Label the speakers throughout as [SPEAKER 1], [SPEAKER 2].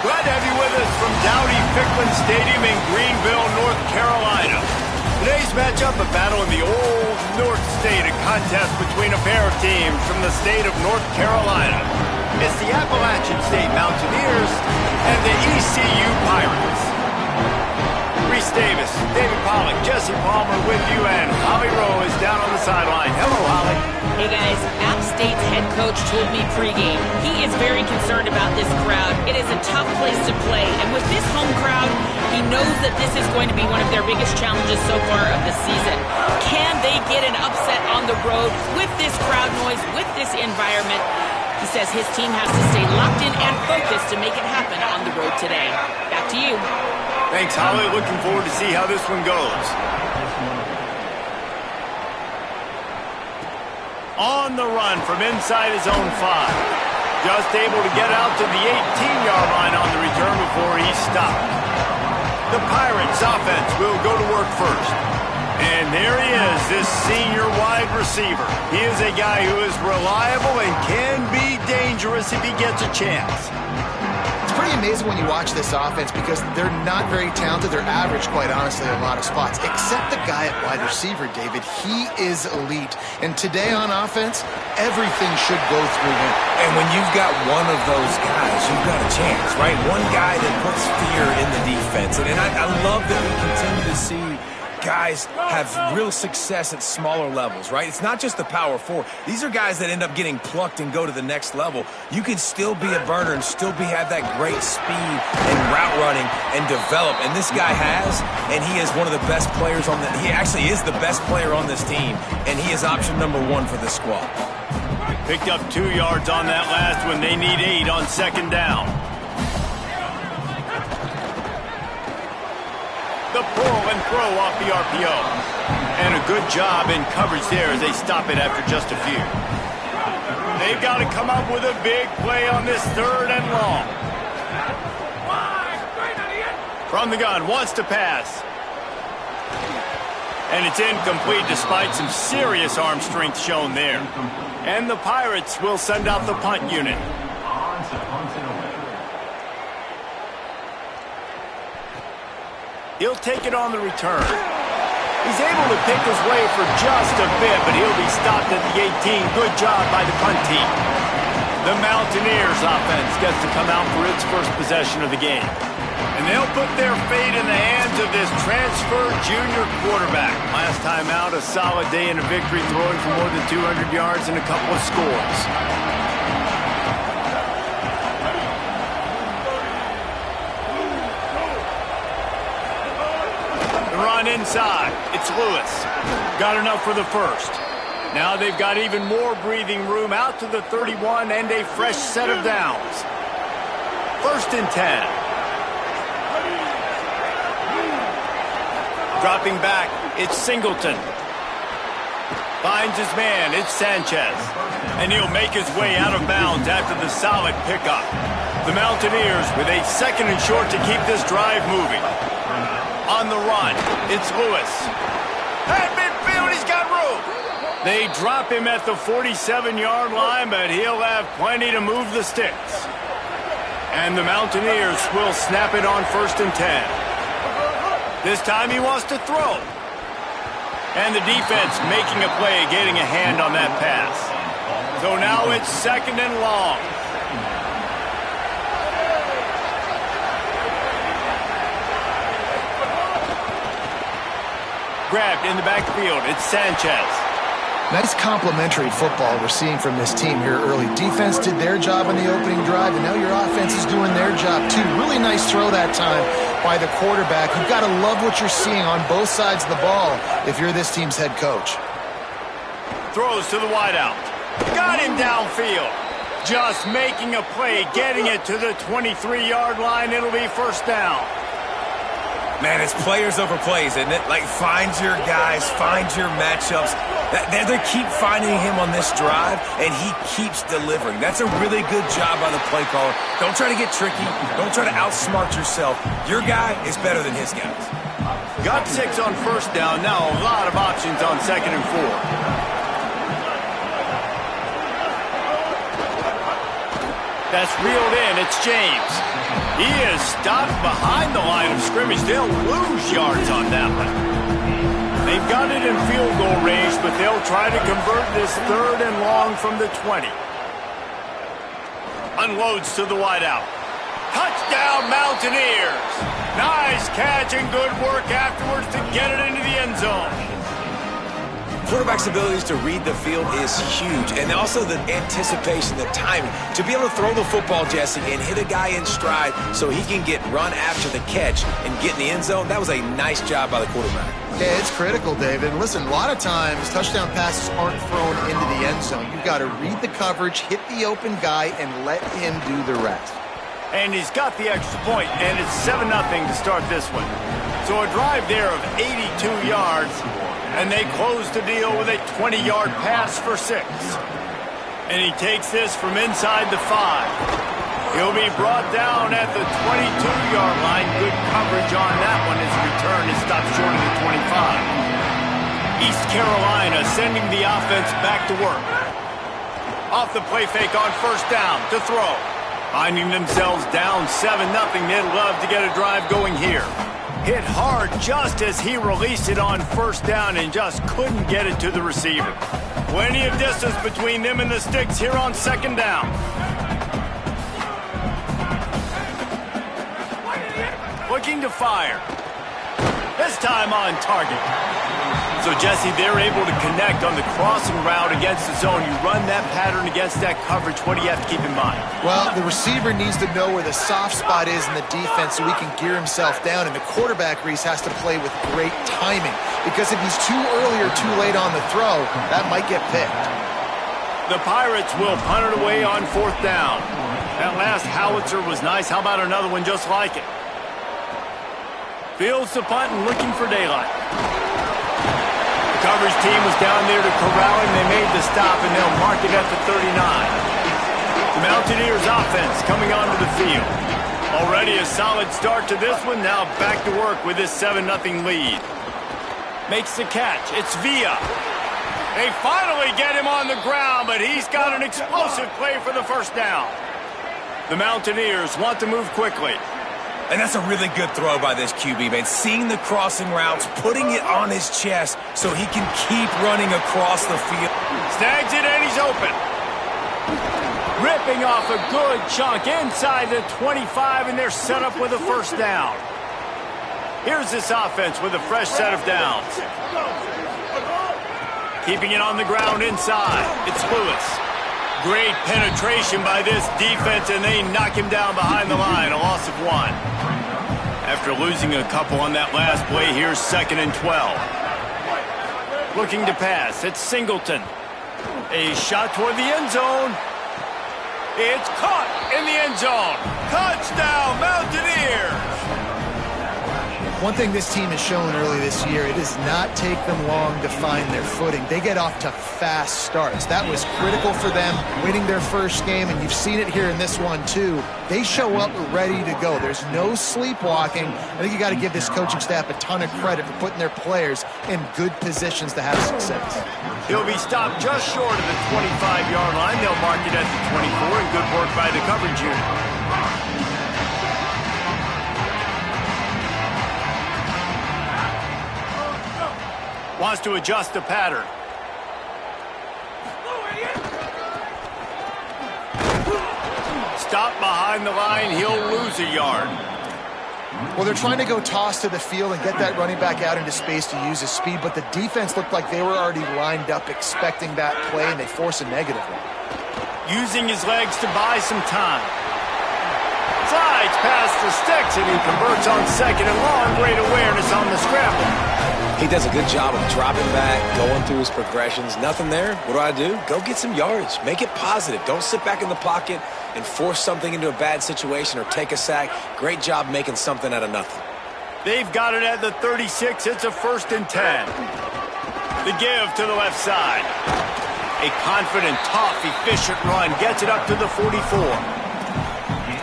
[SPEAKER 1] Glad to have you with us from Dowdy-Ficklen Stadium in Greenville, North Carolina. Today's matchup, a battle in the old North State, a contest between a pair of teams from the state of North Carolina. It's the Appalachian State Mountaineers and the ECU Pirates. Reese Davis, David Pollock, Jesse Palmer with you, and Holly Rowe is down on the sideline. Hello, Holly.
[SPEAKER 2] Hey guys, App State's head coach told me pregame he is very concerned about this crowd. It is a tough place to play, and with this home crowd, he knows that this is going to be one of their biggest challenges so far of the season. Can they get an upset on the road with this crowd noise, with this environment? He says his team has to stay locked in and focused to make it happen on the road today. Back to you.
[SPEAKER 1] Thanks, Holly. Looking forward to see how this one goes. On the run from inside his own 5. Just able to get out to the 18-yard line on the return before he's stopped. The Pirates offense will go to work first. And there he is, this senior wide receiver. He is a guy who is reliable and can be dangerous if he gets a chance.
[SPEAKER 3] It's pretty amazing when you watch this offense because they're not very talented. They're average, quite honestly, in a lot of spots. Except the guy at wide receiver, David. He is elite. And today on offense, everything should go through him.
[SPEAKER 4] And when you've got one of those guys, you've got a chance, right? One guy that puts fear in the defense. And I love that we continue to see guys have real success at smaller levels, right? It's not just the power 4. These are guys that end up getting plucked and go to the next level. You can still be a burner and still have that great speed and route running and develop. And this guy has, and he is one of the best players on he actually is the best player on this team, and he is option number 1 for the squad.
[SPEAKER 1] Picked up 2 yards on that last one. They need 8 on second down. The pull and throw off the RPO. And a good job in coverage there as they stop it after just a few. They've got to come up with a big play on this 3rd and long. From the gun, wants to pass. And it's incomplete despite some serious arm strength shown there. And the Pirates will send out the punt unit. He'll take it on the return. He's able to pick his way for just a bit, but he'll be stopped at the 18. Good job by the punt team. The Mountaineers offense gets to come out for its first possession of the game. And they'll put their fate in the hands of this transfer junior quarterback. Last time out, a solid day in a victory, throwing for more than 200 yards and a couple of scores. Run inside. It's Lewis. Got enough for the first. Now they've got even more breathing room out to the 31 and a fresh set of downs. 1st and 10. Dropping back, it's Singleton. Finds his man, it's Sanchez. And he'll make his way out of bounds after the solid pickup. The Mountaineers with a 2nd and short to keep this drive moving. On the run, it's Lewis. At midfield, he's got room. They drop him at the 47-yard line, but he'll have plenty to move the sticks. And the Mountaineers will snap it on 1st and 10. This time he wants to throw. And the defense making a play, getting a hand on that pass. So now it's 2nd and long. Grabbed in the backfield. It's Sanchez.
[SPEAKER 3] Nice complementary football we're seeing from this team here early. Defense did their job on the opening drive, and now your offense is doing their job too. Really nice throw that time by the quarterback. You've got to love what you're seeing on both sides of the ball if you're this team's head coach.
[SPEAKER 1] Throws to the wideout. Got him downfield. Just making a play, getting it to the 23-yard line. It'll be 1st down.
[SPEAKER 4] Man, it's players over plays, isn't it? Like, find your guys, find your matchups. They keep finding him on this drive, and he keeps delivering. That's a really good job by the play caller. Don't try to get tricky. Don't try to outsmart yourself. Your guy is better than his guys.
[SPEAKER 1] Got 6 on 1st down. Now a lot of options on 2nd and 4. That's reeled in. It's James. He is stopped behind the line of scrimmage. They'll lose yards on that one. They've got it in field goal range, but they'll try to convert this 3rd and long from the 20. Unloads to the wideout. Touchdown, Mountaineers. Nice catch and good work afterwards to get it into the end zone.
[SPEAKER 4] Quarterback's abilities to read the field is huge, and also the anticipation, the timing. To be able to throw the football, Jesse, and hit a guy in stride so he can get run after the catch and get in the end zone, that was a nice job by the quarterback.
[SPEAKER 3] Yeah, it's critical, David. And listen, a lot of times touchdown passes aren't thrown into the end zone. You've got to read the coverage, hit the open guy, and let him do the rest.
[SPEAKER 1] And he's got the extra point, and it's 7-0 to start this one. So a drive there of 82 yards, and they close the deal with a 20-yard pass for 6. And he takes this from inside the 5. He'll be brought down at the 22-yard line. Good coverage on that one. His return is stopped short of the 25. East Carolina sending the offense back to work. Off the play fake on first down to throw. Finding themselves down 7-0, they'd love to get a drive going here. Hit hard just as he released it on first down and just couldn't get it to the receiver. Plenty of distance between them and the sticks here on 2nd down. Looking to fire. This time on target. So, Jesse, they're able to connect on the crossing route against the zone. You run that pattern against that coverage. What do you have to keep in mind?
[SPEAKER 3] Well, the receiver needs to know where the soft spot is in the defense so he can gear himself down. And the quarterback, Reese, has to play with great timing. Because if he's too early or too late on the throw, that might get picked.
[SPEAKER 1] The Pirates will punt it away on 4th down. That last howitzer was nice. How about another one just like it? Fields the punt and looking for daylight. The coverage team was down there to corral him. They made the stop, and they'll mark it at the 39. The Mountaineers offense coming onto the field. Already a solid start to this one. Now back to work with this 7-0 lead. Makes the catch. It's Villa. They finally get him on the ground, but he's got an explosive play for the first down. The Mountaineers want to move quickly.
[SPEAKER 4] And that's a really good throw by this QB, man. Seeing the crossing routes, putting it on his chest so he can keep running across the field.
[SPEAKER 1] Snags it and he's open. Ripping off a good chunk inside the 25, and they're set up with a first down. Here's this offense with a fresh set of downs. Keeping it on the ground inside. It's Lewis. Great penetration by this defense, and they knock him down behind the line. A loss of 1. After losing a couple on that last play, here's 2nd and 12. Looking to pass. It's Singleton. A shot toward the end zone. It's caught in the end zone. Touchdown, Mountaineers!
[SPEAKER 3] One thing this team has shown early this year, it does not take them long to find their footing. They get off to fast starts. That was critical for them, winning their first game, and you've seen it here in this one too. They show up ready to go. There's no sleepwalking. I think you got to give this coaching staff a ton of credit for putting their players in good positions to have success.
[SPEAKER 1] He'll be stopped just short of the 25-yard line. They'll mark it at the 24, and good work by the coverage unit. Wants to adjust the pattern. Stop behind the line. He'll lose a yard.
[SPEAKER 3] Well, they're trying to go toss to the field and get that running back out into space to use his speed, but the defense looked like they were already lined up expecting that play, and they force a negative one.
[SPEAKER 1] Using his legs to buy some time. Slides past the sticks, and he converts on 2nd and long. Great awareness on the scramble.
[SPEAKER 4] He does a good job of dropping back, going through his progressions. Nothing there. What do? Go get some yards. Make it positive. Don't sit back in the pocket and force something into a bad situation or take a sack. Great job making something out of nothing.
[SPEAKER 1] They've got it at the 36. It's a 1st and 10. The give to the left side. A confident, tough, efficient run. Gets it up to the 44.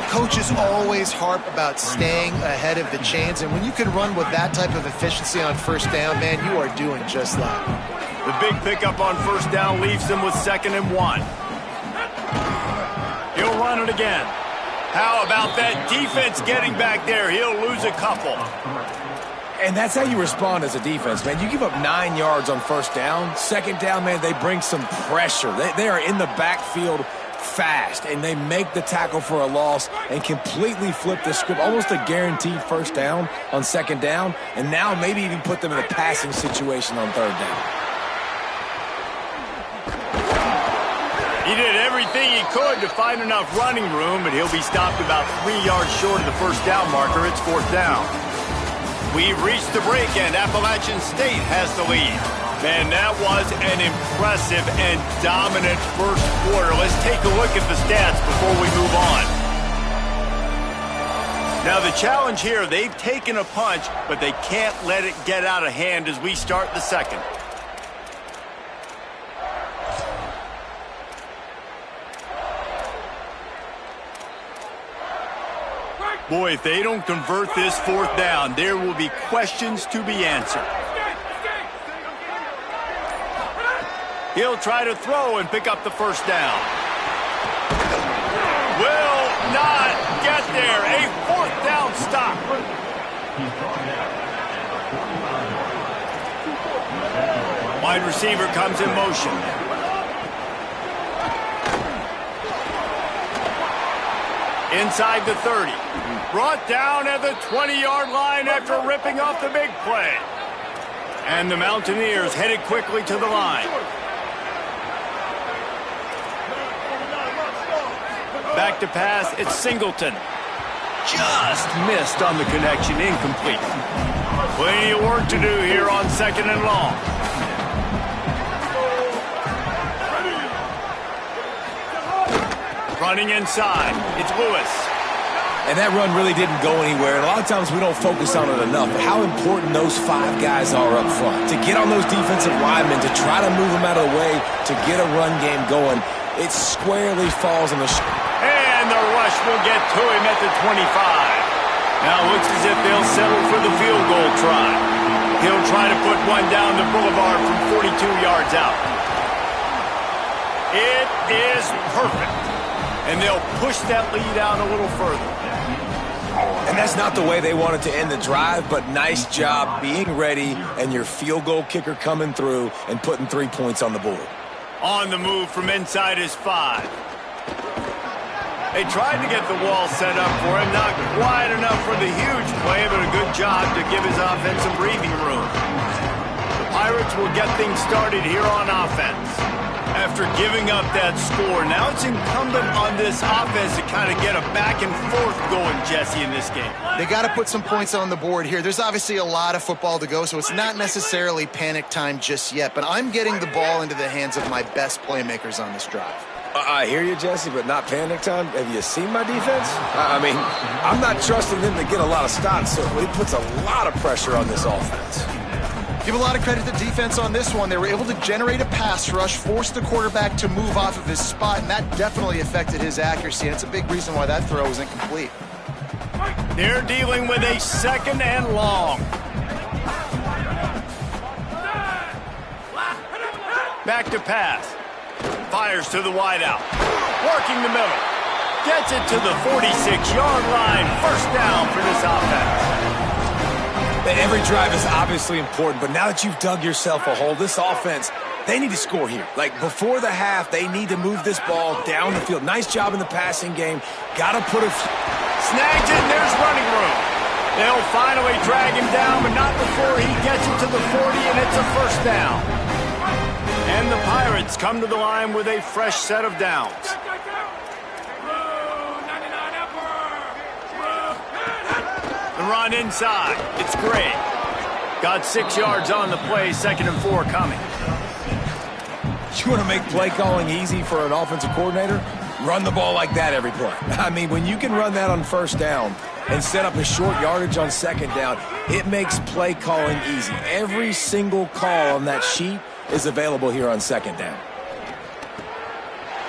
[SPEAKER 3] Coaches always harp about staying ahead of the chains, and when you can run with that type of efficiency on first down, man, you are doing just that.
[SPEAKER 1] The big pickup on first down leaves them with 2nd and 1. He'll run it again. How about that defense getting back there? He'll lose a couple.
[SPEAKER 4] And that's how you respond as a defense, man. You give up 9 yards on first down. Second down, man, they bring some pressure. They are in the backfield fast, and they make the tackle for a loss and completely flip the script. Almost a guaranteed first down on second down, and now maybe even put them in a passing situation on third down.
[SPEAKER 1] He did everything he could to find enough running room, but he'll be stopped about 3 yards short of the first down marker. It's fourth down. We've reached the break, and Appalachian State has the lead. Man, that was an impressive and dominant first quarter. Let's take a look at the stats before we move on. Now, the challenge here, they've taken a punch, but they can't let it get out of hand as we start the second. Boy, if they don't convert this fourth down, there will be questions to be answered. He'll try to throw and pick up the first down. Will not get there. A fourth down stop. Wide receiver comes in motion. Inside the 30. Brought down at the 20-yard line after ripping off the big play. And the Mountaineers headed quickly to the line. Back to pass, it's Singleton. Just missed on the connection, incomplete. Plenty of work to do here on second and long. Running inside, it's Lewis.
[SPEAKER 4] And that run really didn't go anywhere. And a lot of times we don't focus on it enough. But how important those 5 guys are up front. To get on those defensive linemen, to try to move them out of the way, to get a run game going, it squarely falls on the...
[SPEAKER 1] And the rush will get to him at the 25. Now it looks as if they'll settle for the field goal try. He'll try to put one down the boulevard from 42 yards out. It is perfect. And they'll push that lead out a little further.
[SPEAKER 4] And that's not the way they wanted to end the drive, but nice job being ready and your field goal kicker coming through and putting 3 points on the board.
[SPEAKER 1] On the move from inside his 5. They tried to get the wall set up for him, not quite enough for the huge play, but a good job to give his offense some breathing room. The Pirates will get things started here on offense. After giving up that score, now it's incumbent on this offense to kind of get a back and forth going, Jesse, in this game.
[SPEAKER 3] They got to put some points on the board here. There's obviously a lot of football to go, so it's not necessarily panic time just yet, but I'm getting the ball into the hands of my best playmakers on this drive.
[SPEAKER 4] I hear you, Jesse, but not panic time. Have you seen my defense? I mean, I'm not trusting them to get a lot of stops, so it puts a lot of pressure on this offense.
[SPEAKER 3] Give a lot of credit to the defense on this one. They were able to generate a pass rush, force the quarterback to move off of his spot, and that definitely affected his accuracy. And it's a big reason why that throw was incomplete.
[SPEAKER 1] They're dealing with a second and long. Back to pass. Fires to the wideout. Working the middle. Gets it to the 46-yard line. First down for this offense.
[SPEAKER 4] Every drive is obviously important, but now that you've dug yourself a hole, this offense, they need to score here. Like, before the half, they need to move this ball down the field. Nice job in the passing game. Got to put a...
[SPEAKER 1] Snags it, and there's running room. They'll finally drag him down, but not before he gets it to the 40, and it's a first down. And the Pirates come to the line with a fresh set of downs. The run inside. It's great. Got 6 yards on the play, 2nd and 4 coming.
[SPEAKER 4] You want to make play calling easy for an offensive coordinator? Run the ball like that every play. I mean, when you can run that on first down and set up a short yardage on second down, it makes play calling easy. Every single call on that sheet is available here on second down.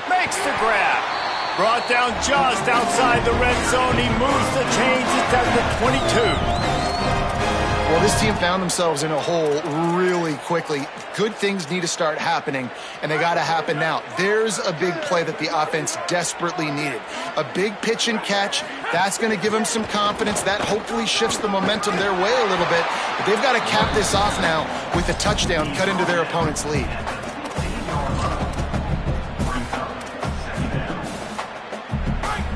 [SPEAKER 1] Makes the grab. Brought down just outside the red zone. He moves the chains. It's at the 22.
[SPEAKER 3] Well, this team found themselves in a hole really quickly. Good things need to start happening, and they got to happen now. There's a big play that the offense desperately needed. A big pitch and catch. That's going to give them some confidence. That hopefully shifts the momentum their way a little bit. But they've got to cap this off now with a touchdown cut into their opponent's lead.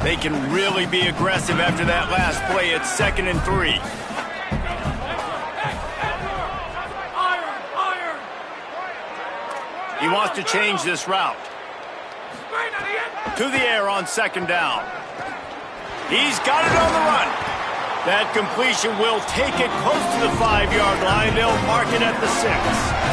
[SPEAKER 1] They can really be aggressive after that last play. It's 2nd and 3. He wants to change this route. To the air on 2nd down. He's got it on the run. That completion will take it close to the 5-yard line. They'll mark it at the 6.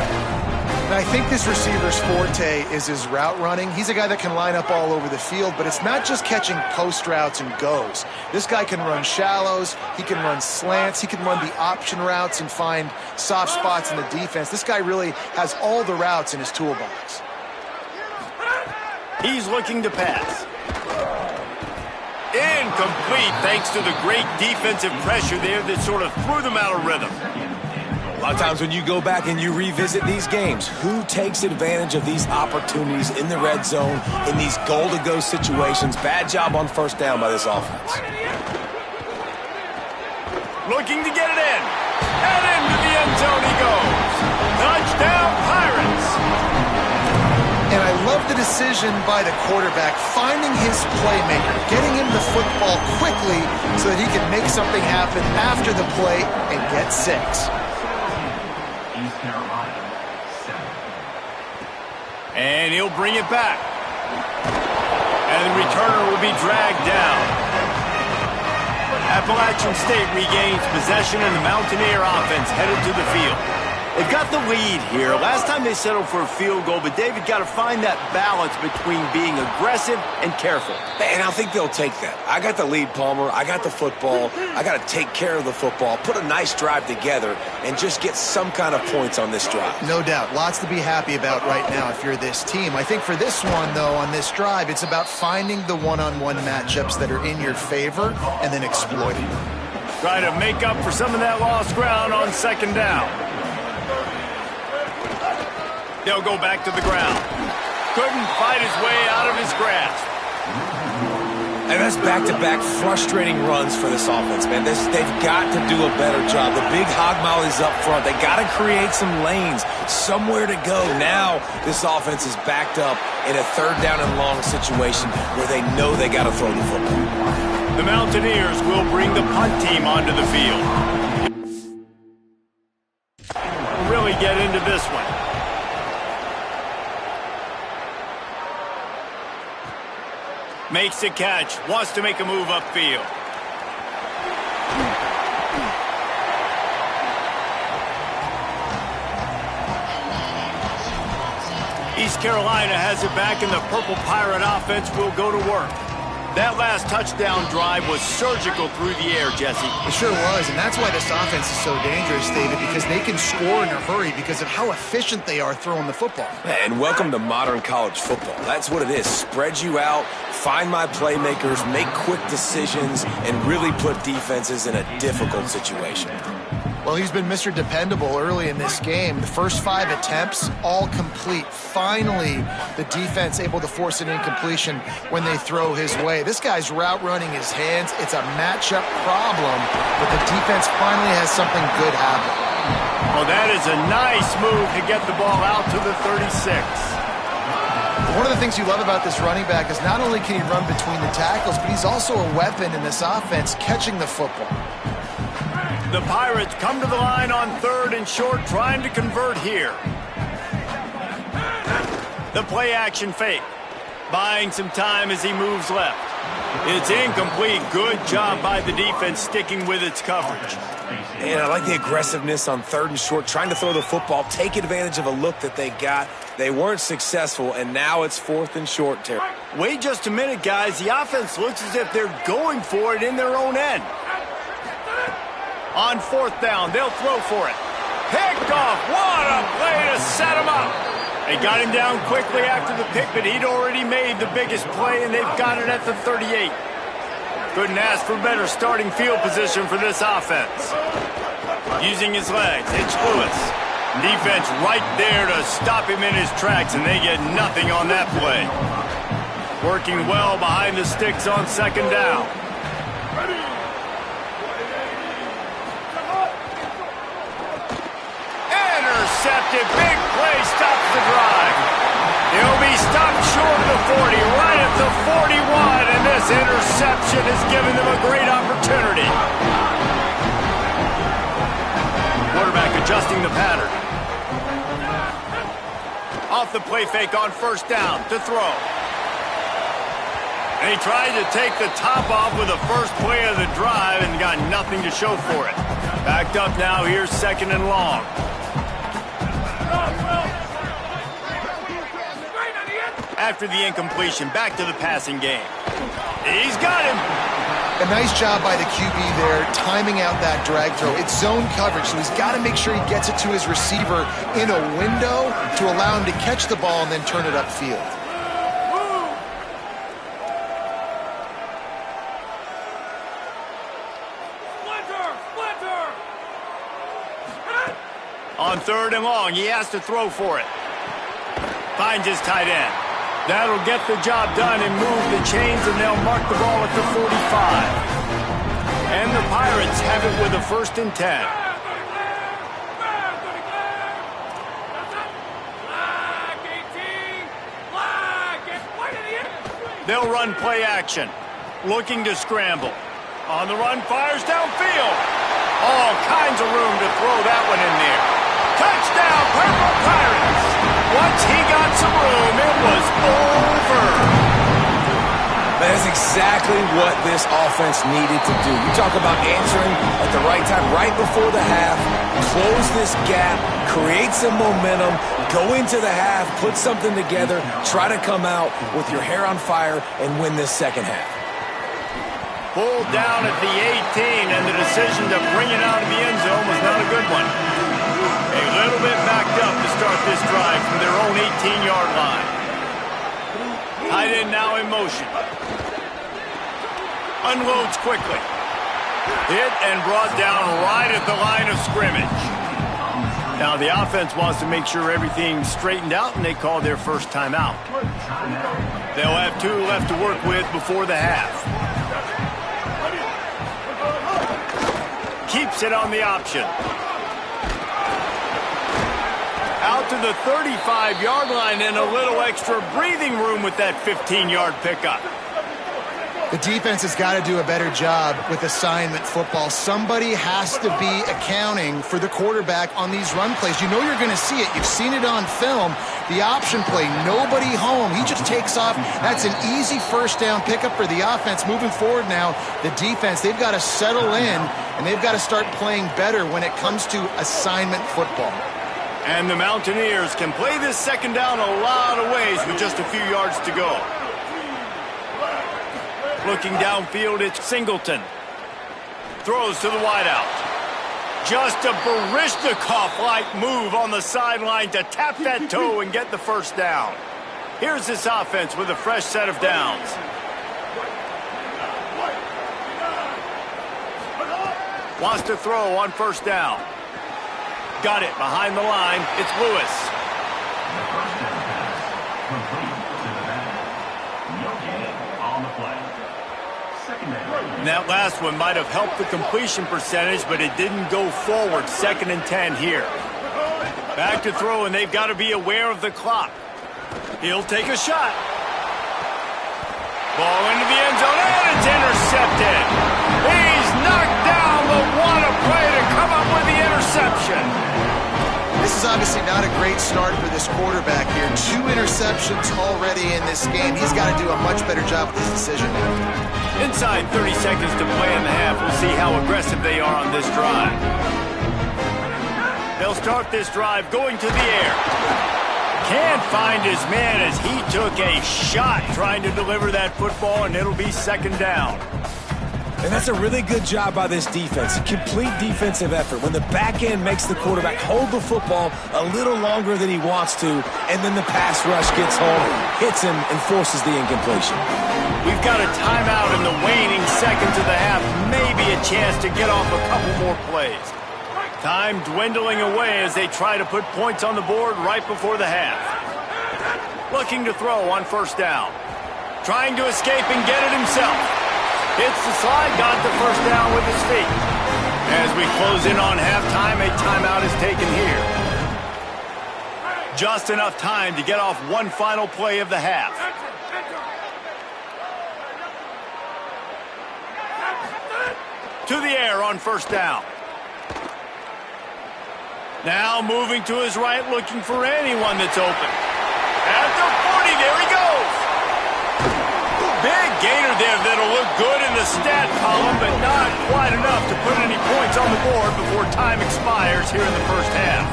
[SPEAKER 3] And I think this receiver's forte is his route running. He's a guy that can line up all over the field, but it's not just catching post routes and goes. This guy can run shallows, he can run slants, he can run the option routes and find soft spots in the defense. This guy really has all the routes in his toolbox.
[SPEAKER 1] He's looking to pass. Incomplete, thanks to the great defensive pressure there that sort of threw them out of rhythm.
[SPEAKER 4] A lot of times when you go back and you revisit these games, who takes advantage of these opportunities in the red zone, in these goal-to-go situations? Bad job on 1st down by this offense.
[SPEAKER 1] Looking to get it in. And into the end zone he goes. Touchdown, Pirates.
[SPEAKER 3] And I love the decision by the quarterback, finding his playmaker, getting him the football quickly so that he can make something happen after the play and get 6.
[SPEAKER 1] And he'll bring it back. And the returner will be dragged down. Appalachian State regains possession and the Mountaineer offense headed to the field. They've got the lead here. Last time they settled for a field goal, but David got to find that balance between being aggressive and careful.
[SPEAKER 4] And I think they'll take that. I got the lead, Palmer. I got the football. I got to take care of the football, put a nice drive together, and just get some kind of points on this drive.
[SPEAKER 3] No doubt. Lots to be happy about right now if you're this team. I think for this one, though, on this drive, it's about finding the one-on-one matchups that are in your favor and then exploiting them.
[SPEAKER 1] Try to make up for some of that lost ground on 2nd down. They'll go back to the ground. Couldn't fight his way out of his grasp.
[SPEAKER 4] And that's back-to-back frustrating runs for this offense, man. They've got to do a better job. The big hog mollies up front. They got to create some lanes, somewhere to go. Now this offense is backed up in a 3rd down and long situation where they know they got to throw the football.
[SPEAKER 1] The Mountaineers will bring the punt team onto the field. Really get into this one. Makes a catch, wants to make a move upfield. East Carolina has it back, and the Purple Pirate offense will go to work. That last touchdown drive was surgical through the air, Jesse.
[SPEAKER 3] It sure was, and that's why this offense is so dangerous, David, because they can score in a hurry because of how efficient they are throwing the football.
[SPEAKER 4] And welcome to modern college football. That's what it is. Spread you out, find my playmakers, make quick decisions, and really put defenses in a difficult situation.
[SPEAKER 3] Well, he's been Mr. Dependable early in this game. The first 5 attempts, all complete. Finally, the defense able to force an incompletion when they throw his way. This guy's route running his hands. It's a matchup problem, but the defense finally has something good happen.
[SPEAKER 1] Well, that is a nice move to get the ball out to the 36.
[SPEAKER 3] One of the things you love about this running back is not only can he run between the tackles, but he's also a weapon in this offense catching the football.
[SPEAKER 1] The Pirates come to the line on 3rd and short, trying to convert here. The play action fake, buying some time as he moves left. It's incomplete. Good job by the defense sticking with its coverage.
[SPEAKER 4] And I like the aggressiveness on 3rd and short, trying to throw the football, take advantage of a look that they got. They weren't successful, and now it's 4th and short, Terry.
[SPEAKER 1] Wait just a minute, guys. The offense looks as if they're going for it in their own end. On 4th down, they'll throw for it. Picked off. What a play to set him up. They got him down quickly after the pick, but he'd already made the biggest play, and they've got it at the 38. Couldn't ask for better starting field position for this offense. Using his legs, it's Lewis. Defense right there to stop him in his tracks, and they get nothing on that play. Working well behind the sticks on second down. Intercepted, big play, stops the drive. He'll be stopped short of the 40, right at the 41, and this interception has given them a great opportunity. Quarterback adjusting the pattern. Off the play fake on first down to throw. And he tried to take the top off with the first play of the drive and got nothing to show for it. Backed up now, here's second and long. After the incompletion, back to the passing game. He's got him.
[SPEAKER 3] A nice job by the QB there, timing out that drag throw. It's zone coverage, so he's got to make sure he gets it to his receiver in a window to allow him to catch the ball and then turn it upfield.
[SPEAKER 1] On third and long, he has to throw for it. Finds his tight end. That'll get the job done and move the chains, and they'll mark the ball at the 45. And the Pirates have it with a 1st and 10. They'll run play action. Looking to scramble. On the run, fires downfield. All kinds of room to throw that one in there. Touchdown, Purple Pirates! Once he got some room, it was over.
[SPEAKER 4] That is exactly what this offense needed to do. You talk about answering at the right time, right before the half, close this gap, create some momentum, go into the half, put something together, try to come out with your hair on fire and win this second half.
[SPEAKER 1] Pulled down at the 18, and the decision to bring it out of the end zone was not a good one. A little bit backed up to start this drive from their own 18-yard line. Tight end now in motion. Unloads quickly. Hit and brought down right at the line of scrimmage. Now the offense wants to make sure everything's straightened out, and they call their first timeout. They'll have 2 left to work with before the half. Keeps it on the option. Out to the 35-yard line, and a little extra breathing room with that 15-yard pickup.
[SPEAKER 3] The defense has got to do a better job with assignment football. Somebody has to be accounting for the quarterback on these run plays. You know you're going to see it. You've seen it on film. The option play, nobody home. He just takes off. That's an easy first down pickup for the offense. Moving forward now, the defense, they've got to settle in, and they've got to start playing better when it comes to assignment football.
[SPEAKER 1] And the Mountaineers can play this second down a lot of ways with just a few yards to go. Looking downfield, it's Singleton. Throws to the wideout. Just a Baryshnikov-like move on the sideline to tap that toe and get the first down. Here's this offense with a fresh set of downs. Wants to throw on first down. Got it behind the line. It's Lewis. And that last one might have helped the completion percentage, but it didn't go forward. 2nd and 10 here. Back to throw, and they've got to be aware of the clock. He'll take a shot. Ball into the end zone, and it's intercepted. He's knocked down, but what a play to come up with the interception.
[SPEAKER 3] This is obviously not a great start for this quarterback here. 2 interceptions already in this game. He's got to do a much better job with this decision.
[SPEAKER 1] Inside 30 seconds to play in the half. We'll see how aggressive they are on this drive. They'll start this drive going to the air. Can't find his man as he took a shot trying to deliver that football, and it'll be 2nd down.
[SPEAKER 4] And that's a really good job by this defense. A complete defensive effort. When the back end makes the quarterback hold the football a little longer than he wants to, and then the pass rush gets home, hits him, and forces the incompletion.
[SPEAKER 1] We've got a timeout in the waning seconds of the half. Maybe a chance to get off a couple more plays. Time dwindling away as they try to put points on the board right before the half. Looking to throw on first down. Trying to escape and get it himself. Hits the slide, got the first down with his feet. As we close in on halftime, a timeout is taken here. Just enough time to get off one final play of the half. To the air on first down. Now moving to his right, looking for anyone that's open. At the 40, there he goes. Big gainer there that'll look good in the stat column, but not quite enough to put any points on the board before time expires here in the first half.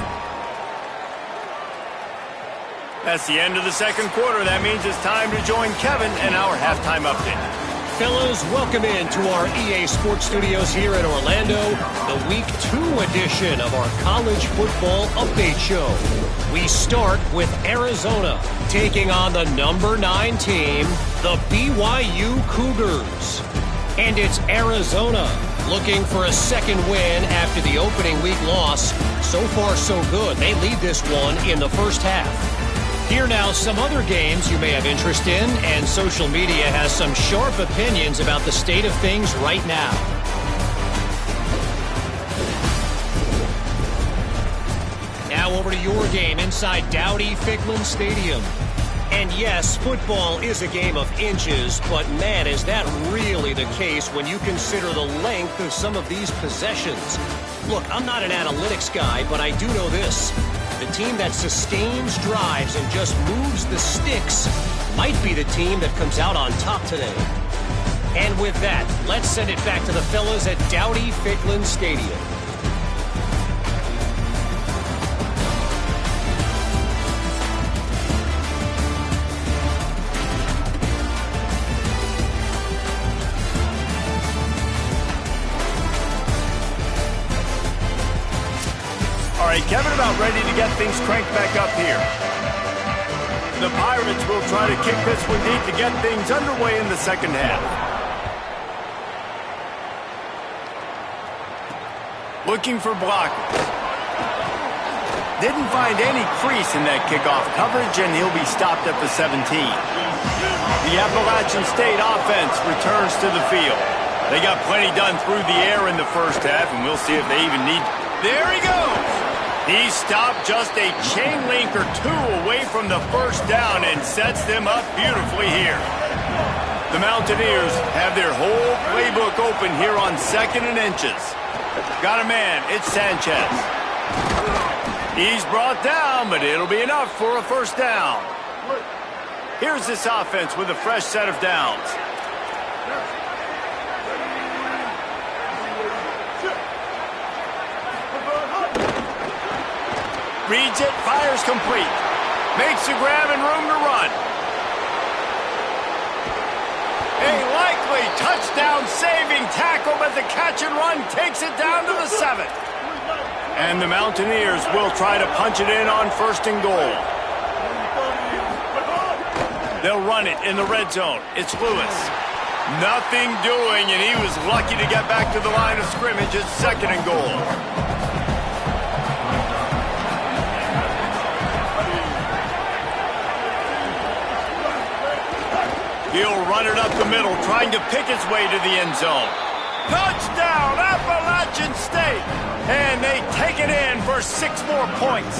[SPEAKER 1] That's the end of the second quarter. That means it's time to join Kevin and our halftime update.
[SPEAKER 5] Fellas, welcome into our EA Sports Studios here in Orlando, the Week 2 edition of our College Football Update Show. We start with Arizona taking on the number 9 team, the BYU Cougars. And it's Arizona looking for a second win after the opening week loss. So far, so good. They lead this one in the first half. Here now, some other games you may have interest in, and social media has some sharp opinions about the state of things right now. Now over to your game inside Dowdy-Ficklen Stadium. And yes, football is a game of inches, but man, is that really the case when you consider the length of some of these possessions. Look, I'm not an analytics guy, but I do know this. The team that sustains drives and just moves the sticks might be the team that comes out on top today. And with that, let's send it back to the fellas at Dowdy-Ficklen Stadium.
[SPEAKER 1] All right, Kevin, about ready to get things cranked back up here. The Pirates will try to kick this one deep to get things underway in the second half. Looking for blockers. Didn't find any crease in that kickoff coverage, and he'll be stopped at the 17. The Appalachian State offense returns to the field. They got plenty done through the air in the first half, and we'll see if they even need... There he goes! He stopped just a chain link or two away from the first down and sets them up beautifully here. The Mountaineers have their whole playbook open here on 2nd and inches. Got a man, it's Sanchez. He's brought down, but it'll be enough for a first down. Here's this offense with a fresh set of downs. Reads it, fires complete. Makes the grab and room to run. A likely touchdown-saving tackle, but the catch and run takes it down to the 7. And the Mountaineers will try to punch it in on 1st and goal. They'll run it in the red zone. It's Lewis. Nothing doing, and he was lucky to get back to the line of scrimmage at 2nd and goal. He'll run it up the middle, trying to pick its way to the end zone. Touchdown, Appalachian State! And they take it in for 6 more points.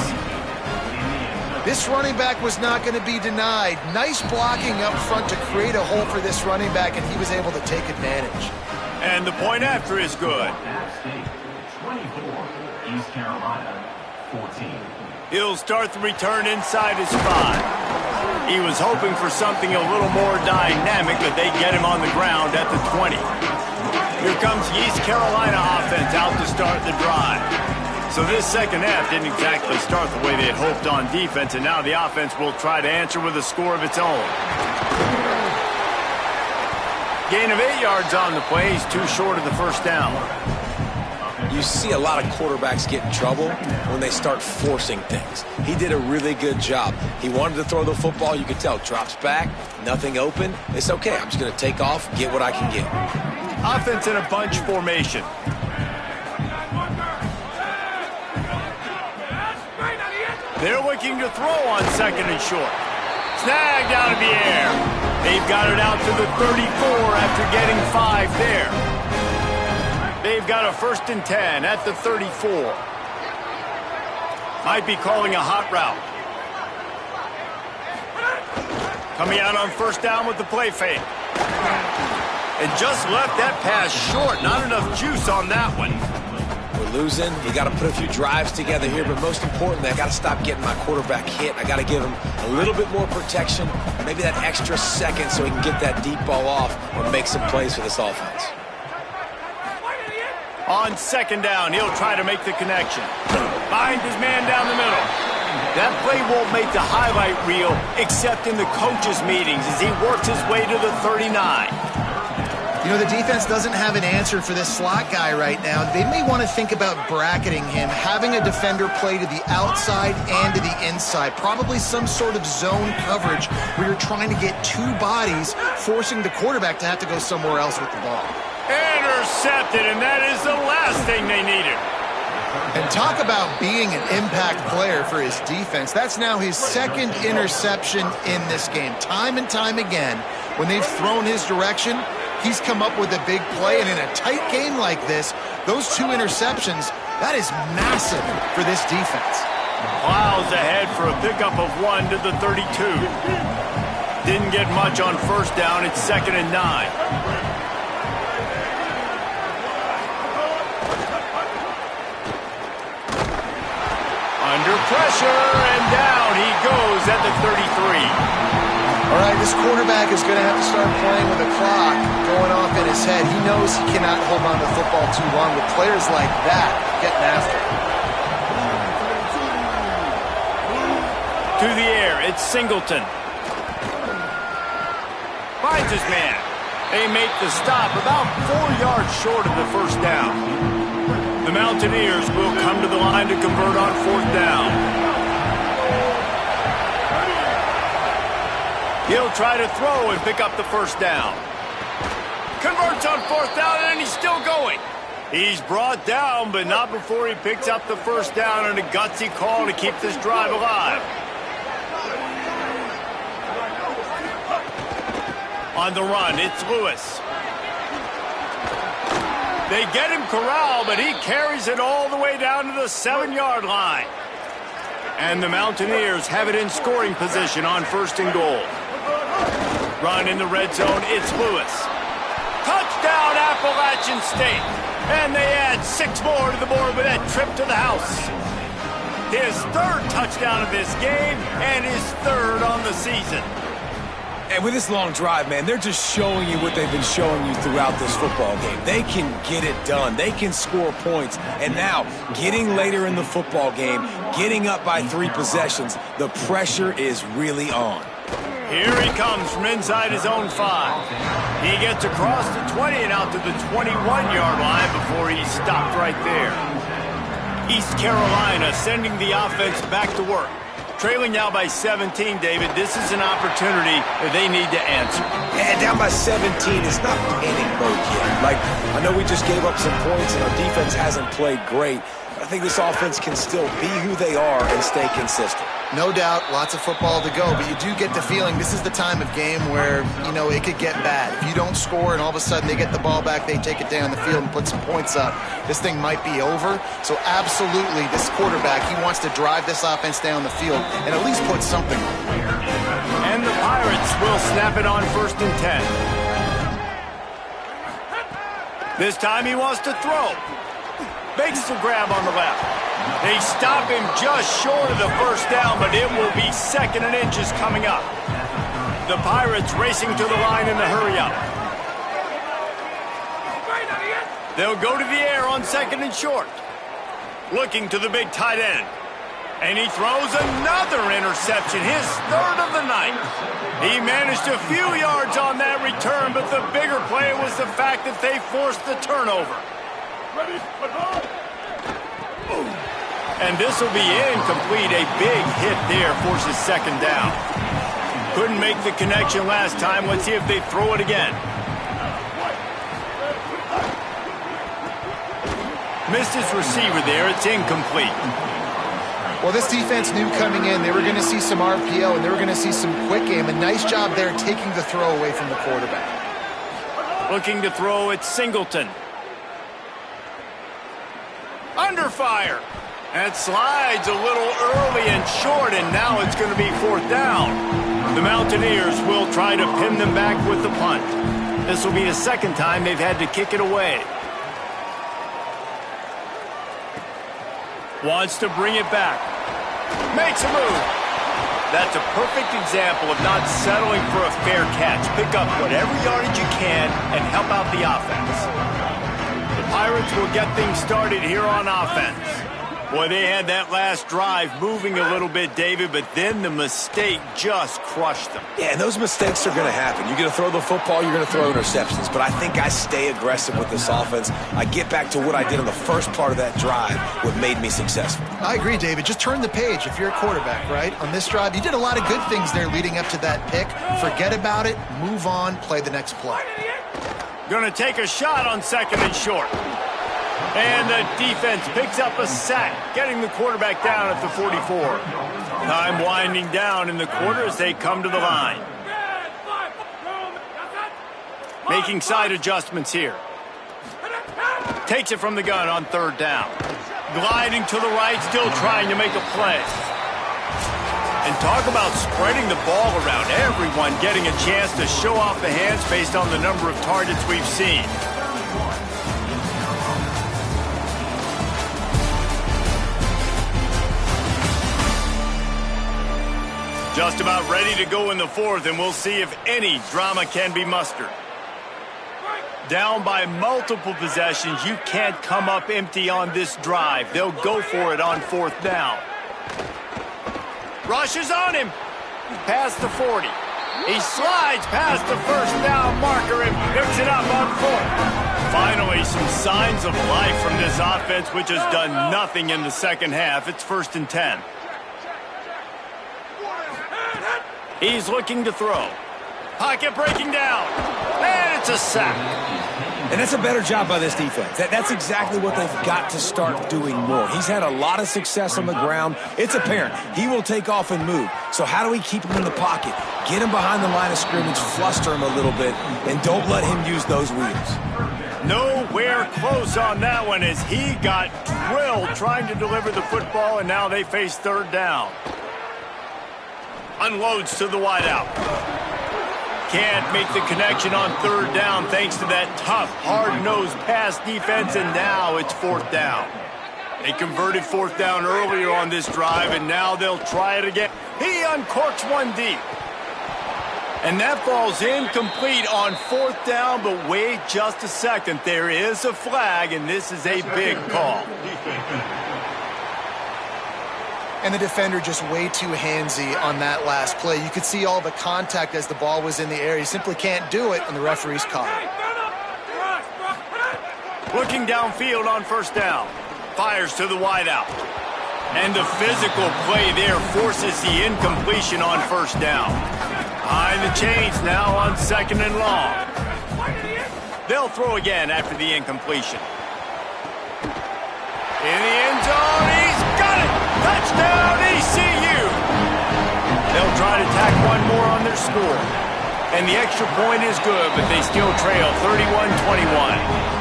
[SPEAKER 3] This running back was not going to be denied. Nice blocking up front to create a hole for this running back, and he was able to take advantage.
[SPEAKER 1] And the point after is good.
[SPEAKER 6] State 24, East Carolina 14.
[SPEAKER 1] He'll start the return inside his 5. He was hoping for something a little more dynamic, but they get him on the ground at the 20. Here comes the East Carolina offense out to start the drive. So this second half didn't exactly start the way they had hoped on defense, and now the offense will try to answer with a score of its own. Gain of 8 yards on the play. He's too short of the first down.
[SPEAKER 4] You see a lot of quarterbacks get in trouble when they start forcing things. He did a really good job. He wanted to throw the football. You could tell. Drops back, nothing open. It's okay. I'm just going to take off, get what I can get.
[SPEAKER 1] Offense in a bunch formation. They're looking to throw on second and short. Snagged out of the air. They've got it out to the 34 after getting 5 there. They've got a 1st and 10 at the 34. Might be calling a hot route. Coming out on 1st down with the play fake. And just left that pass short. Not enough juice on that one.
[SPEAKER 4] We're losing. You got to put a few drives together here, but most importantly, I got to stop getting my quarterback hit. I got to give him a little bit more protection, maybe that extra second so he can get that deep ball off and make some plays for this offense.
[SPEAKER 1] On 2nd down, he'll try to make the connection. Finds his man down the middle. That play won't make the highlight reel except in the coaches' meetings as he works his way to the 39.
[SPEAKER 3] You know, the defense doesn't have an answer for this slot guy right now. They may want to think about bracketing him, having a defender play to the outside and to the inside. Probably some sort of zone coverage where you're trying to get 2 bodies, forcing the quarterback to have to go somewhere else with the ball.
[SPEAKER 1] Intercepted, and that is the last thing they needed.
[SPEAKER 3] And talk about being an impact player for his defense. That's now his 2nd interception in this game. Time and time again, when they've thrown his direction, he's come up with a big play. And in a tight game like this, those 2 interceptions, that is massive for this defense.
[SPEAKER 1] Plows ahead for a pickup of 1 to the 32. Didn't get much on 1st down. It's 2nd and 9. Under pressure, and down he goes at the 33.
[SPEAKER 3] All right, this quarterback is going to have to start playing with a clock going off in his head. He knows he cannot hold on to the football too long with players like that getting after him.
[SPEAKER 1] To the air, it's Singleton. Finds his man. They make the stop about 4 yards short of the 1st down. The Mountaineers will come to the line to convert on 4th down. He'll try to throw and pick up the 1st down. Converts on 4th down, and he's still going. He's brought down, but not before he picks up the 1st down and a gutsy call to keep this drive alive. On the run, it's Lewis. They get him corralled, but he carries it all the way down to the 7-yard line. And the Mountaineers have it in scoring position on 1st and goal. Run in the red zone, it's Lewis. Touchdown, Appalachian State. And they add 6 more to the board with that trip to the house. His 3rd touchdown of this game and his 3rd on the season.
[SPEAKER 4] And with this long drive, man, they're just showing you what they've been showing you throughout this football game. They can get it done. They can score points. And now, getting later in the football game, getting up by 3 possessions, the pressure is really on.
[SPEAKER 1] Here he comes from inside his own 5. He gets across the 20 and out to the 21-yard line before he's stopped right there. East Carolina sending the offense back to work. Trailing now by 17, David. This is an opportunity that they need to answer.
[SPEAKER 4] And down by 17, it's not panic mode yet. Like, I know we just gave up some points and our defense hasn't played great. I think this offense can still be who they are and stay consistent.
[SPEAKER 3] No doubt, lots of football to go, but you do get the feeling this is the time of game where, you know, it could get bad. If you don't score and all of a sudden they get the ball back, they take it down the field and put some points up, this thing might be over. So absolutely, this quarterback, he wants to drive this offense down the field and at least put something on.
[SPEAKER 1] And the Pirates will snap it on 1st and 10. This time he wants to throw. Makes the grab on the left. They stop him just short of the 1st down, but it will be 2nd and inches coming up. The Pirates racing to the line in the hurry-up. They'll go to the air on 2nd and short. Looking to the big tight end. And he throws another interception, his 3rd of the night. He managed a few yards on that return, but the bigger play was the fact that they forced the turnover. And this will be incomplete. A big hit there forces 2nd down. Couldn't make the connection last time. Let's see if they throw it again. Missed his receiver there. It's incomplete.
[SPEAKER 3] Well, this defense knew coming in they were going to see some RPO and they were going to see some quick game. A nice job there taking the throw away from the quarterback.
[SPEAKER 1] Looking to throw at Singleton. Under fire. That slides a little early and short, and now it's going to be 4th down. The Mountaineers will try to pin them back with the punt. This will be the second time they've had to kick it away. Wants to bring it back. Makes a move. That's a perfect example of not settling for a fair catch. Pick up whatever yardage you can and help out the offense. The Pirates will get things started here on offense. Boy, they had that last drive moving a little bit, David, but then the mistake just crushed them.
[SPEAKER 4] Yeah, and those mistakes are going to happen. You're going to throw the football, you're going to throw interceptions. But I think I stay aggressive with this offense. I get back to what I did on the first part of that drive, what made me successful.
[SPEAKER 3] I agree, David. Just turn the page if you're a quarterback, right? On this drive, you did a lot of good things there leading up to that pick. Forget about it, move on, play the next play.
[SPEAKER 1] Going to take a shot on 2nd and short. And the defense picks up a sack, getting the quarterback down at the 44. Time winding down in the quarter as they come to the line. Making side adjustments here. Takes it from the gun on 3rd down. Gliding to the right, still trying to make a play. And talk about spreading the ball around. Everyone getting a chance to show off the hands based on the number of targets we've seen. Just about ready to go in the 4th, and we'll see if any drama can be mustered. Down by multiple possessions, you can't come up empty on this drive. They'll go for it on 4th down. Rushes on him. Past the 40. He slides past the 1st down marker and picks it up on 4th. Finally, some signs of life from this offense, which has done nothing in the second half. It's 1st and 10. He's looking to throw. Pocket breaking down. And it's a sack.
[SPEAKER 4] And that's a better job by this defense. That's exactly what they've got to start doing more. He's had a lot of success on the ground. It's apparent. He will take off and move. So how do we keep him in the pocket? Get him behind the line of scrimmage, fluster him a little bit, and don't let him use those wheels.
[SPEAKER 1] Nowhere close on that one as he got drilled trying to deliver the football, and now they face 3rd down. Unloads to the wideout. Can't make the connection on 3rd down thanks to that tough, hard-nosed pass defense, and now it's 4th down. They converted 4th down earlier on this drive, and now they'll try it again. He uncorks one deep. And that falls incomplete on 4th down, but wait just a second. There is a flag, and this is a big call.
[SPEAKER 3] And the defender just way too handsy on that last play. You could see all the contact as the ball was in the air. He simply can't do it, and the referee's caught it.
[SPEAKER 1] Looking downfield on 1st down. Fires to the wideout. And the physical play there forces the incompletion on 1st down. Behind the chains now on 2nd and long. They'll throw again after the incompletion. In the end zone, he's got it! Touchdown, ECU! They'll try to tack one more on their score. And the extra point is good, but they still trail 31-21.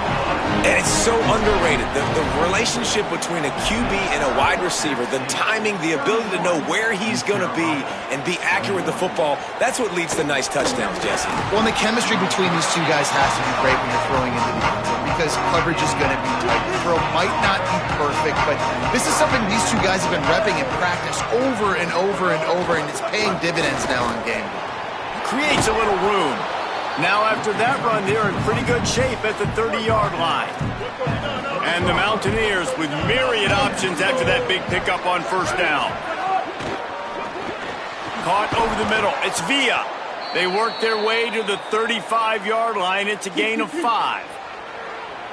[SPEAKER 4] And it's so underrated. The relationship between a QB and a wide receiver, the timing, the ability to know where he's going to be and be accurate with the football, that's what leads to nice touchdowns, Jesse.
[SPEAKER 3] Well, and the chemistry between these two guys has to be great when you're throwing into the end zone because coverage is going to be tight. The throw might not be perfect, but this is something these two guys have been repping in practice over and over and over, and it's paying dividends now on game day.
[SPEAKER 1] Creates a little room. Now after that run, they're in pretty good shape at the 30-yard line. And the Mountaineers with myriad options after that big pickup on 1st down. Caught over the middle. It's Villa. They work their way to the 35-yard line. It's a gain of 5.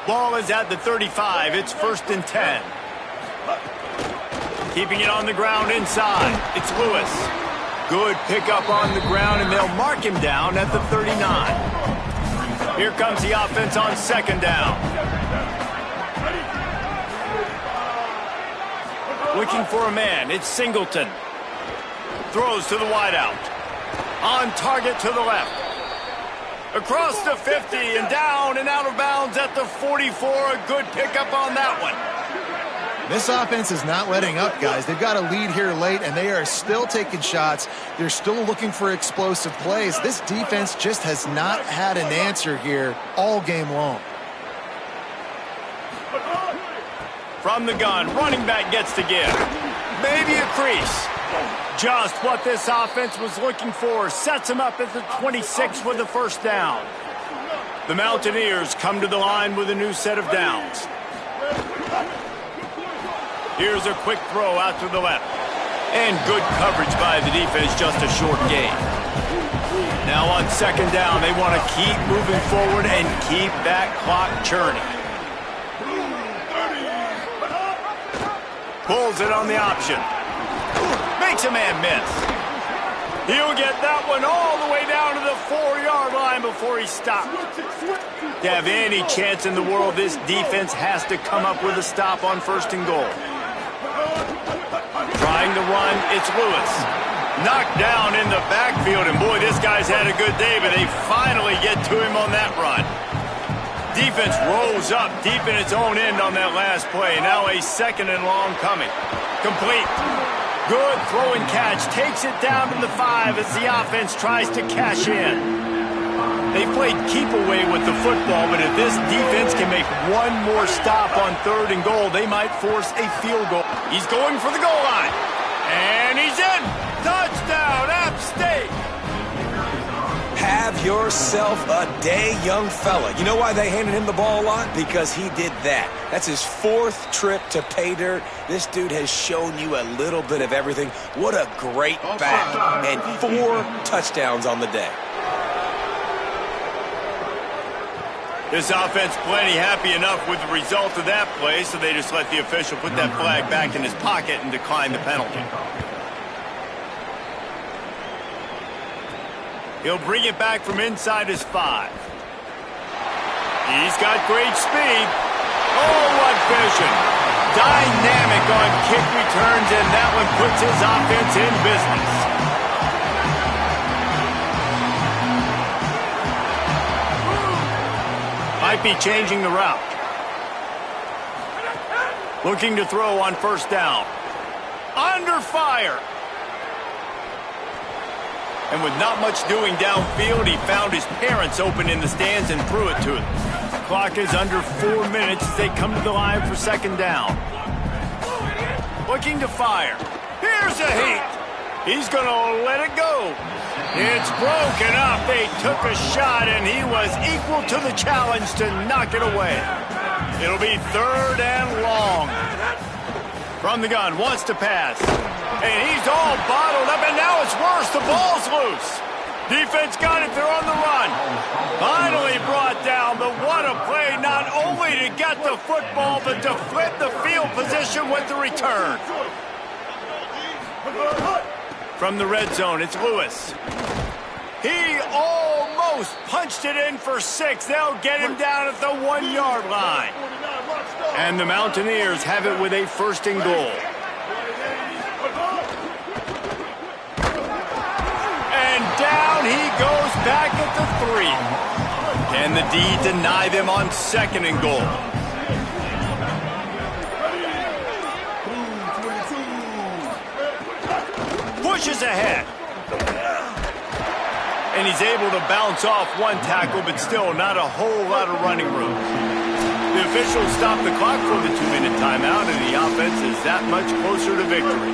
[SPEAKER 1] Ball is at the 35. It's 1st and 10. Keeping it on the ground inside. It's Lewis. Good pickup on the ground, and they'll mark him down at the 39. Here comes the offense on 2nd down. Looking for a man. It's Singleton. Throws to the wideout. On target to the left. Across the 50 and down and out of bounds at the 44. A good pickup on that one.
[SPEAKER 3] This offense is not letting up, guys. They've got a lead here late, and they are still taking shots. They're still looking for explosive plays. This defense just has not had an answer here all game long.
[SPEAKER 1] From the gun, running back gets to give. Maybe a crease. Just what this offense was looking for. Sets him up at the 26 with the first down. The Mountaineers come to the line with a new set of downs. Here's a quick throw out to the left. And good coverage by the defense, just a short gain. Now on second down, they want to keep moving forward and keep that clock churning. Pulls it on the option. Makes a man miss. He'll get that one all the way down to the 4-yard line before he stopped. To have any chance in the world, this defense has to come up with a stop on first and goal. Trying to run, it's Lewis. Knocked down in the backfield, and boy, this guy's had a good day, but they finally get to him on that run. Defense rolls up deep in its own end on that last play. Now a second and long coming. Complete. Good throw and catch. Takes it down to the 5 as the offense tries to cash in. They played keep away with the football, but if this defense can make one more stop on third and goal, they might force a field goal. He's going for the goal line. And he's in. Touchdown, App State.
[SPEAKER 4] Have yourself a day, young fella. You know why they handed him the ball a lot? Because he did that. That's his 4th trip to pay dirt. This dude has shown you a little bit of everything. What a great back. And 4 touchdowns on the day.
[SPEAKER 1] This offense plenty happy enough with the result of that play, so they just let the official put that flag back in his pocket and decline the penalty. He'll bring it back from inside his 5. He's got great speed. Oh, what vision. Dynamic on kick returns, and that one puts his offense in business. Might be changing the route. Looking to throw on first down. Under fire. And with not much doing downfield, he found his parents open in the stands and threw it to them. The clock is under 4 minutes as they come to the line for second down. Looking to fire. Here's a heat. He's going to let it go. It's broken up. They took a shot, and he was equal to the challenge to knock it away. It'll be third and long. From the gun, wants to pass. And he's all bottled up, and now it's worse. The ball's loose. Defense got it. They're on the run. Finally brought down, but what a play, not only to get the football, but to flip the field position with the return. From the red zone, it's Lewis. He almost punched it in for 6. They'll get him down at the 1-yard line. And the Mountaineers have it with a first and goal. And down he goes back at the 3. Can the D deny them on second and goal? Pushes ahead. And he's able to bounce off one tackle, but still not a whole lot of running room. The officials stop the clock for the 2-minute timeout, and the offense is that much closer to victory.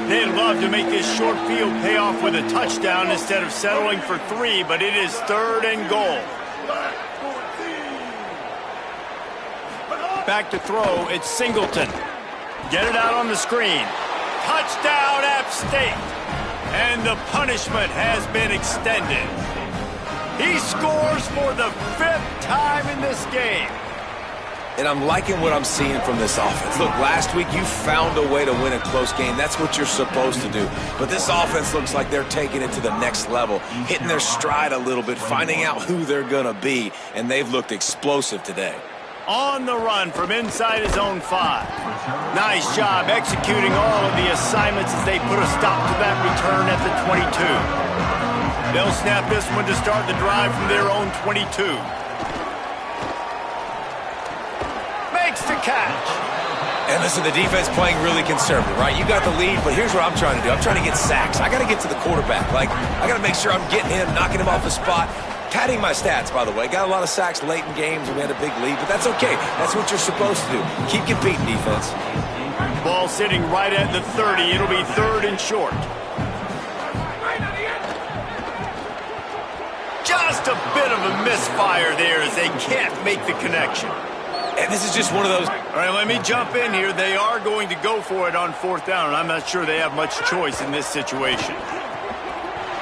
[SPEAKER 1] They'd love to make this short field pay off with a touchdown instead of settling for 3, but it is third and goal. Back to throw, it's Singleton. Get it out on the screen. Touchdown, App State. And the punishment has been extended. He scores for the 5th time in this game.
[SPEAKER 4] And I'm liking what I'm seeing from this offense. Look, last week you found a way to win a close game. That's what you're supposed to do. But this offense looks like they're taking it to the next level, hitting their stride a little bit, finding out who they're going to be, and they've looked explosive today.
[SPEAKER 1] On the run from inside his own 5. Nice job executing all of the assignments as they put a stop to that return at the 22. They'll snap this one to start the drive from their own 22. Makes the catch.
[SPEAKER 4] And listen, the defense playing really conservative, right? You got the lead, but here's what I'm trying to do. I'm trying to get sacks. I got to get to the quarterback. Like, I got to make sure I'm getting him, knocking him off the spot. Padding my stats, by the way. Got a lot of sacks late in games when we had a big lead, but that's okay. That's what you're supposed to do. Keep competing, defense.
[SPEAKER 1] Ball sitting right at the 30. It'll be 3rd and short. Just a bit of a misfire there as they can't make the connection.
[SPEAKER 4] And this is just one of those.
[SPEAKER 1] All right, let me jump in here. They are going to go for it on 4th down, and I'm not sure they have much choice in this situation.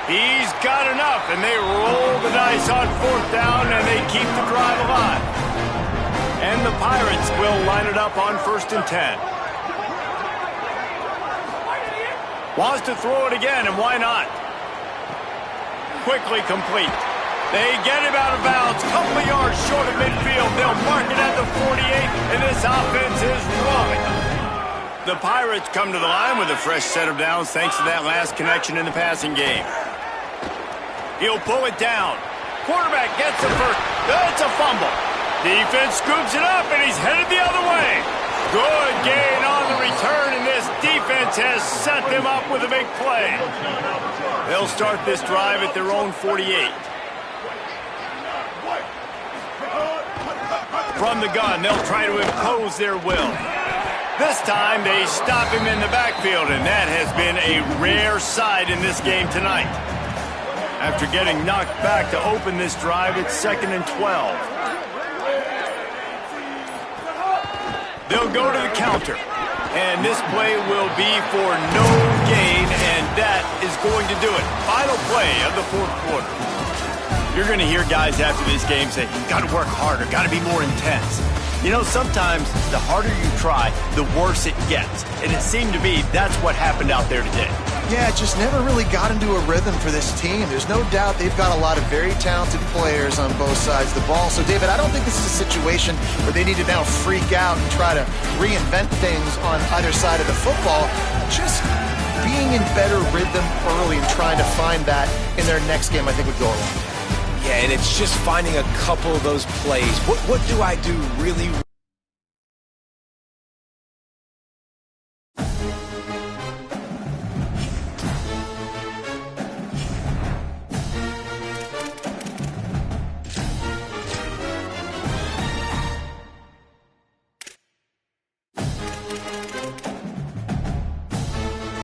[SPEAKER 1] He's got enough, and they roll the dice on 4th down, and they keep the drive alive. And the Pirates will line it up on 1st and 10. Wants to throw it again, and why not? Quickly complete. They get him out of bounds, couple of yards short of midfield. They'll mark it at the 48, and this offense is rolling. The Pirates come to the line with a fresh set of downs thanks to that last connection in the passing game. He'll pull it down. Quarterback gets the first. It's a fumble. Defense scoops it up, and he's headed the other way. Good gain on the return, and this defense has set them up with a big play. They'll start this drive at their own 48. From the gun, they'll try to impose their will. This time, they stop him in the backfield, and that has been a rare sight in this game tonight. After getting knocked back to open this drive, it's 2nd and 12. They'll go to the counter, and this play will be for no gain, and that is going to do it. Final play of the 4th quarter. You're going to hear guys after this game say, got to work harder, got to be more intense. You know, sometimes the harder you try, the worse it gets. And it seemed to me that's what happened out there today.
[SPEAKER 3] Yeah, it just never really got into a rhythm for this team. There's no doubt they've got a lot of very talented players on both sides of the ball. So, David, I don't think this is a situation where they need to now freak out and try to reinvent things on either side of the football. Just being in better rhythm early and trying to find that in their next game, I think would go a long way.
[SPEAKER 4] Yeah, and it's just finding a couple of those plays. What do I do really?